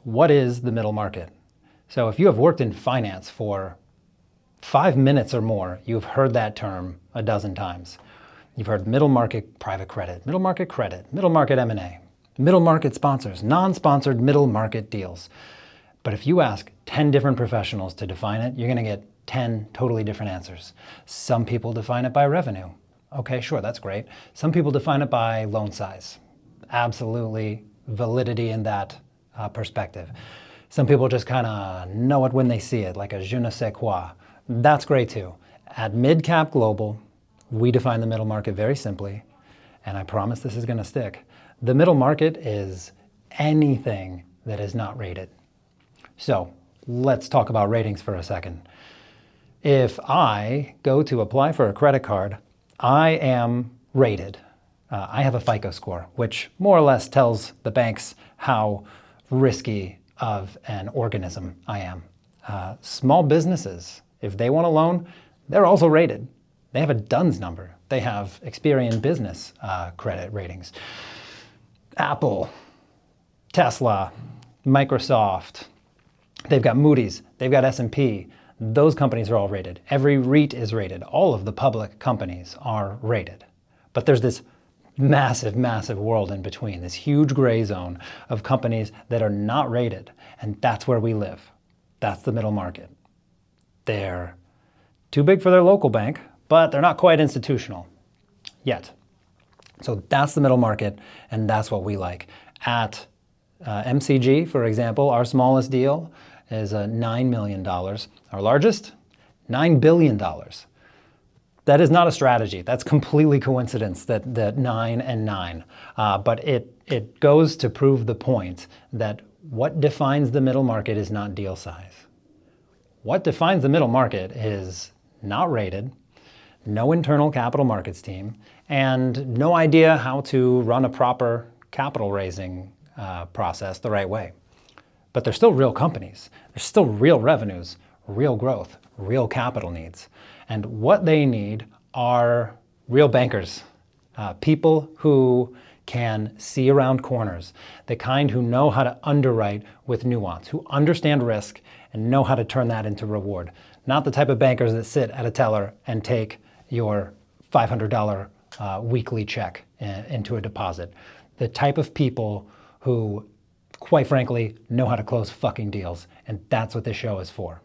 what is the middle market? So if you have worked in finance for 5 minutes or more, you've heard that term a dozen times. You've heard middle market private credit, middle market M&A, middle market sponsors, non-sponsored middle market deals. But if you ask 10 different professionals to define it, you're going to get 10 totally different answers. Some people define it by revenue. Okay, sure, that's great. Some people define it by loan size. Absolutely validity in that perspective. Some people just kind of know it when they see it, like a je ne sais quoi. That's great too. At MidCap Global, we define the middle market very simply, and I promise this is going to stick. The middle market is anything that is not rated. So let's talk about ratings for a second. If I go to apply for a credit card, I am rated. I have a FICO score, which more or less tells the banks how risky of an organism I am. Small businesses, if they want a loan, they're also rated. They have a DUNS number. They have Experian business credit ratings. Apple, Tesla, Microsoft, they've got Moody's, they've got S&P. Those companies are all rated. Every REIT is rated. All of the public companies are rated. But there's this massive, massive world in between, this huge gray zone of companies that are not rated. And that's where we live. That's the middle market. They're too big for their local bank, but they're not quite institutional yet. So that's the middle market, and that's what we like. At MCG, for example, our smallest deal is $9 million. Our largest, $9 billion. That is not a strategy. That's completely coincidence, that 9 and 9. But it goes to prove the point that what defines the middle market is not deal size. What defines the middle market is not rated, no internal capital markets team, and no idea how to run a proper capital raising process the right way. But they're still real companies. There's still real revenues, real growth, real capital needs. And what they need are real bankers, people who can see around corners, the kind who know how to underwrite with nuance, who understand risk and know how to turn that into reward. Not the type of bankers that sit at a teller and take your $500 weekly check into a deposit. The type of people who, quite frankly, know how to close fucking deals. And that's what this show is for.